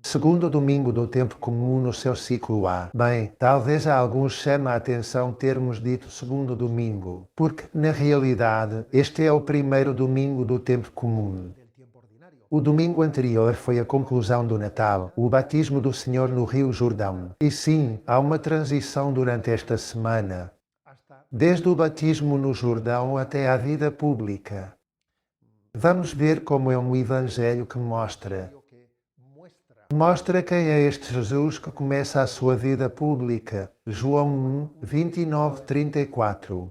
Segundo domingo do tempo comum no seu ciclo A. Bem, talvez a alguns chame a atenção termos dito segundo domingo, porque, na realidade, este é o primeiro domingo do tempo comum. O domingo anterior foi a conclusão do Natal, o batismo do Senhor no Rio Jordão. E sim, há uma transição durante esta semana, desde o batismo no Jordão até à vida pública. Vamos ver como é um evangelho que mostra quem é este Jesus que começa a sua vida pública. João 1, 29, 34.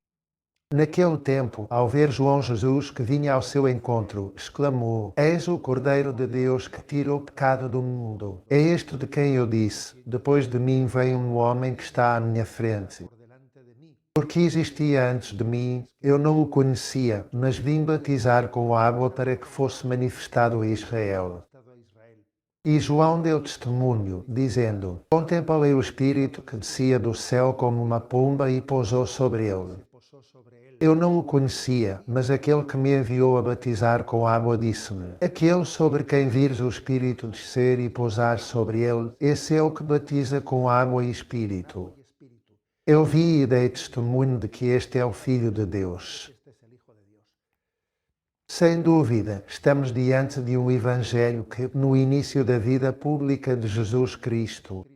Naquele tempo, ao ver João Jesus que vinha ao seu encontro, exclamou: Eis o Cordeiro de Deus que tira o pecado do mundo. É este de quem eu disse: depois de mim vem um homem que está à minha frente. Porque existia antes de mim, eu não o conhecia, mas vim batizar com água para que fosse manifestado a Israel. E João deu testemunho, dizendo: Contemplei o Espírito que descia do céu como uma pomba e pousou sobre ele. Eu não o conhecia, mas aquele que me enviou a batizar com água disse-me: Aquele sobre quem vires o Espírito descer e pousar sobre ele, esse é o que batiza com água e Espírito. Eu vi e dei testemunho de que este é o Filho de Deus. Sem dúvida, estamos diante de um evangelho que, no início da vida pública de Jesus Cristo,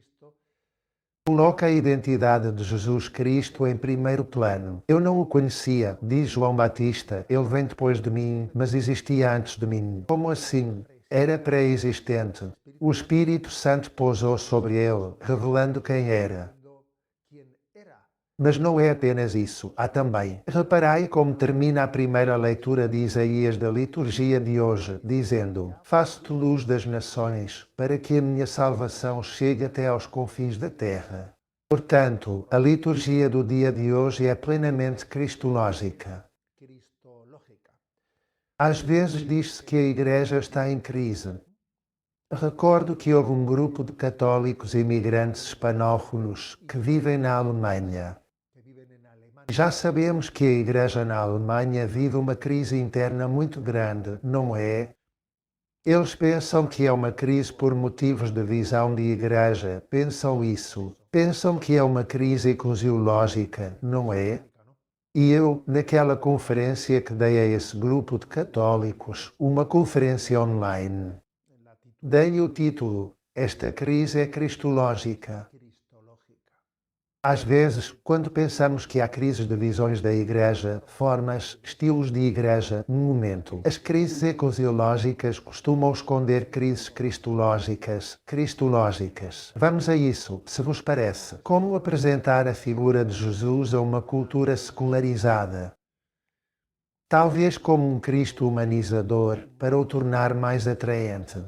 coloca a identidade de Jesus Cristo em primeiro plano. Eu não o conhecia, diz João Batista, ele vem depois de mim, mas existia antes de mim. Como assim? Era pré-existente. O Espírito Santo pousou sobre ele, revelando quem era. Mas não é apenas isso, há também. Reparai como termina a primeira leitura de Isaías da liturgia de hoje, dizendo: Faço-te luz das nações, para que a minha salvação chegue até aos confins da terra. Portanto, a liturgia do dia de hoje é plenamente cristológica. Às vezes diz-se que a Igreja está em crise. Recordo que houve um grupo de católicos imigrantes hispanófonos que vivem na Alemanha. Já sabemos que a Igreja na Alemanha vive uma crise interna muito grande, não é? Eles pensam que é uma crise por motivos de visão de Igreja, pensam isso. Pensam que é uma crise eclesiológica, não é? E eu, naquela conferência que dei a esse grupo de católicos, uma conferência online, dei o título: Esta crise é cristológica. Às vezes, quando pensamos que há crises de visões da Igreja, formas, estilos de Igreja, no momento, as crises eclesiológicas costumam esconder crises cristológicas. Vamos a isso, se vos parece. Como apresentar a figura de Jesus a uma cultura secularizada? Talvez como um Cristo humanizador, para o tornar mais atraente.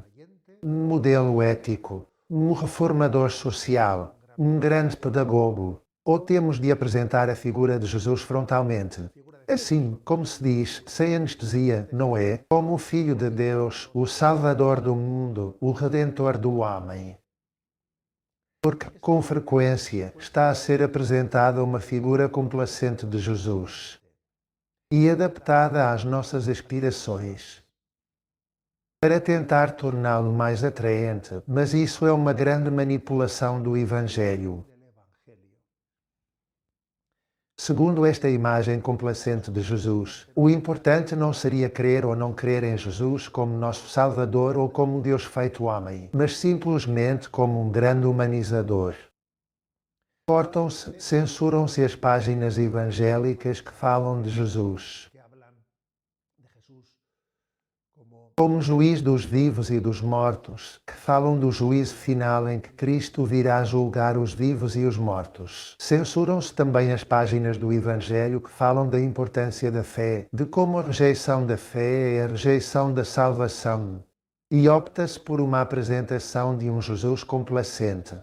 Um modelo ético, um reformador social, um grande pedagogo. Ou temos de apresentar a figura de Jesus frontalmente, assim, como se diz, sem anestesia, não é? Como o Filho de Deus, o Salvador do mundo, o Redentor do homem. Porque, com frequência, está a ser apresentada uma figura complacente de Jesus e adaptada às nossas aspirações, para tentar torná-lo mais atraente, mas isso é uma grande manipulação do Evangelho. Segundo esta imagem complacente de Jesus, o importante não seria crer ou não crer em Jesus como nosso Salvador ou como Deus feito homem, mas simplesmente como um grande humanizador. Cortam-se, censuram-se as páginas evangélicas que falam de Jesus como juiz dos vivos e dos mortos, que falam do juízo final em que Cristo virá julgar os vivos e os mortos. Censuram-se também as páginas do Evangelho que falam da importância da fé, de como a rejeição da fé é a rejeição da salvação, e opta-se por uma apresentação de um Jesus complacente.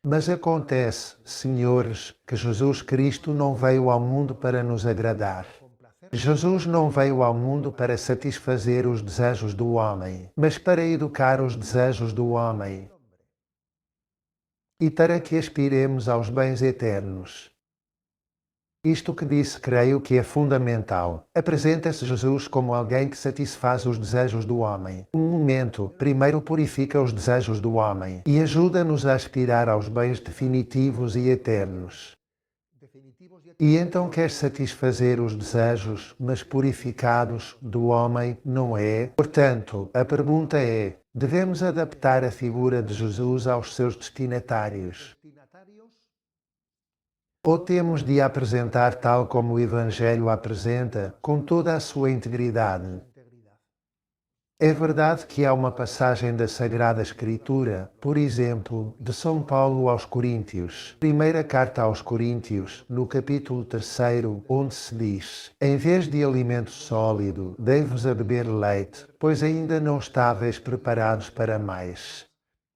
Mas acontece, senhores, que Jesus Cristo não veio ao mundo para nos agradar. Jesus não veio ao mundo para satisfazer os desejos do homem, mas para educar os desejos do homem e para que aspiremos aos bens eternos. Isto que disse creio que é fundamental. Apresenta-se Jesus como alguém que satisfaz os desejos do homem. Um momento, primeiro purifica os desejos do homem e ajuda-nos a aspirar aos bens definitivos e eternos. E então quer satisfazer os desejos, mas purificados, do homem, não é? Portanto, a pergunta é: devemos adaptar a figura de Jesus aos seus destinatários? Ou temos de a apresentar tal como o Evangelho a apresenta, com toda a sua integridade? É verdade que há uma passagem da Sagrada Escritura, por exemplo, de São Paulo aos Coríntios, primeira carta aos Coríntios, no capítulo 3, onde se diz: em vez de alimento sólido, dei-vos a beber leite, pois ainda não estáveis preparados para mais.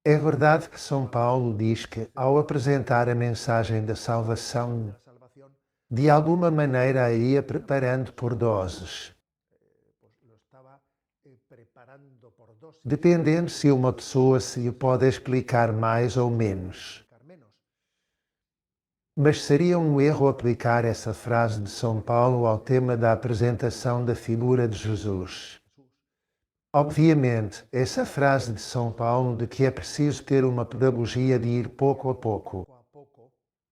É verdade que São Paulo diz que, ao apresentar a mensagem da salvação, de alguma maneira a ia preparando por doses. Dependendo se uma pessoa se pode explicar mais ou menos. Mas seria um erro aplicar essa frase de São Paulo ao tema da apresentação da figura de Jesus. Obviamente, essa frase de São Paulo de que é preciso ter uma pedagogia de ir pouco a pouco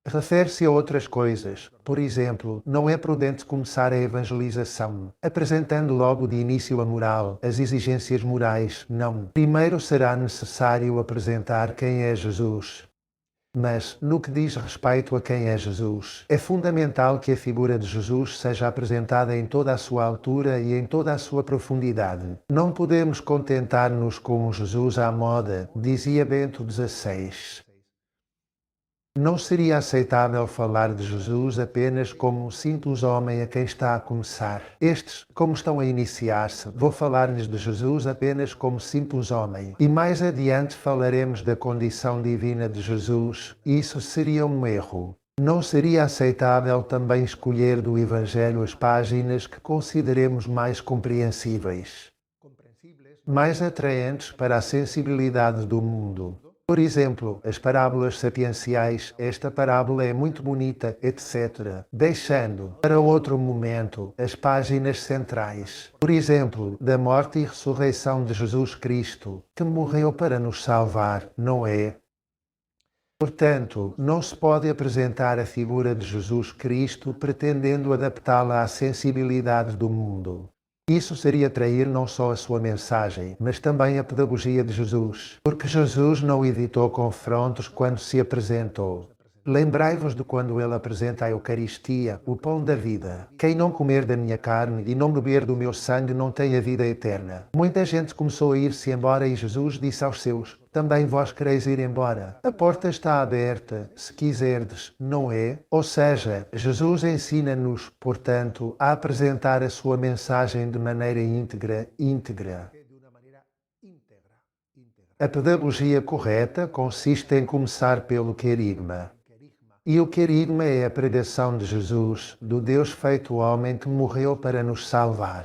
refere-se a outras coisas. Por exemplo, não é prudente começar a evangelização apresentando logo de início a moral, as exigências morais. Não. Primeiro será necessário apresentar quem é Jesus. Mas, no que diz respeito a quem é Jesus, é fundamental que a figura de Jesus seja apresentada em toda a sua altura e em toda a sua profundidade. Não podemos contentar-nos com um Jesus à moda, dizia Bento XVI. Não seria aceitável falar de Jesus apenas como um simples homem a quem está a começar. Estes, como estão a iniciar-se, vou falar-lhes de Jesus apenas como simples homem. E mais adiante falaremos da condição divina de Jesus. Isso seria um erro. Não seria aceitável também escolher do Evangelho as páginas que consideremos mais compreensíveis, mais atraentes para a sensibilidade do mundo. Por exemplo, as parábolas sapienciais, esta parábola é muito bonita, etc. Deixando, para outro momento, as páginas centrais. Por exemplo, da morte e ressurreição de Jesus Cristo, que morreu para nos salvar, não é? Portanto, não se pode apresentar a figura de Jesus Cristo pretendendo adaptá-la à sensibilidade do mundo. Isso seria trair não só a sua mensagem, mas também a pedagogia de Jesus, porque Jesus não evitou confrontos quando se apresentou. Lembrai-vos de quando ele apresenta a Eucaristia, o pão da vida. Quem não comer da minha carne e não beber do meu sangue não tem a vida eterna. Muita gente começou a ir-se embora e Jesus disse aos seus: também vós quereis ir embora? A porta está aberta, se quiserdes, não é? Ou seja, Jesus ensina-nos, portanto, a apresentar a sua mensagem de maneira íntegra. A pedagogia correta consiste em começar pelo querigma. E o querigma é a pregação de Jesus, do Deus feito homem que morreu para nos salvar.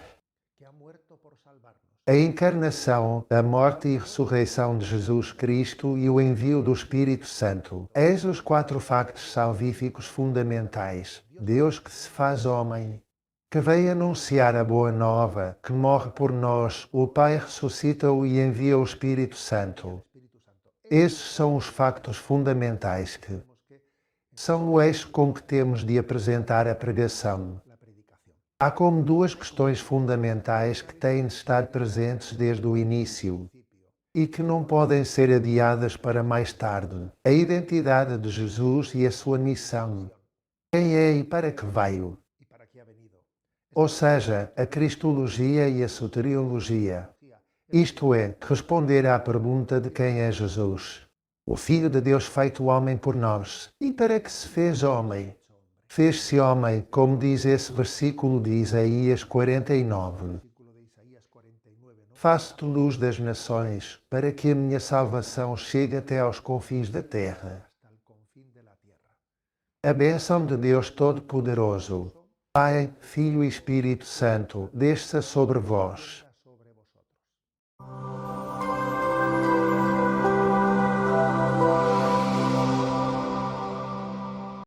A encarnação, a morte e ressurreição de Jesus Cristo e o envio do Espírito Santo. Eis os 4 factos salvíficos fundamentais. Deus que se faz homem, que veio anunciar a boa nova, que morre por nós, o Pai ressuscita-o e envia o Espírito Santo. Esses são os factos fundamentais que são o eixo com que temos de apresentar a pregação. Há como 2 questões fundamentais que têm de estar presentes desde o início e que não podem ser adiadas para mais tarde. A identidade de Jesus e a sua missão. Quem é e para que veio? Ou seja, a cristologia e a soteriologia. Isto é, responder à pergunta de quem é Jesus. O Filho de Deus feito homem por nós. E para que se fez homem? Fez-se homem, como diz esse versículo de Isaías 49. Faço-te luz das nações, para que a minha salvação chegue até aos confins da terra. A bênção de Deus Todo-Poderoso, Pai, Filho e Espírito Santo, desça sobre vós.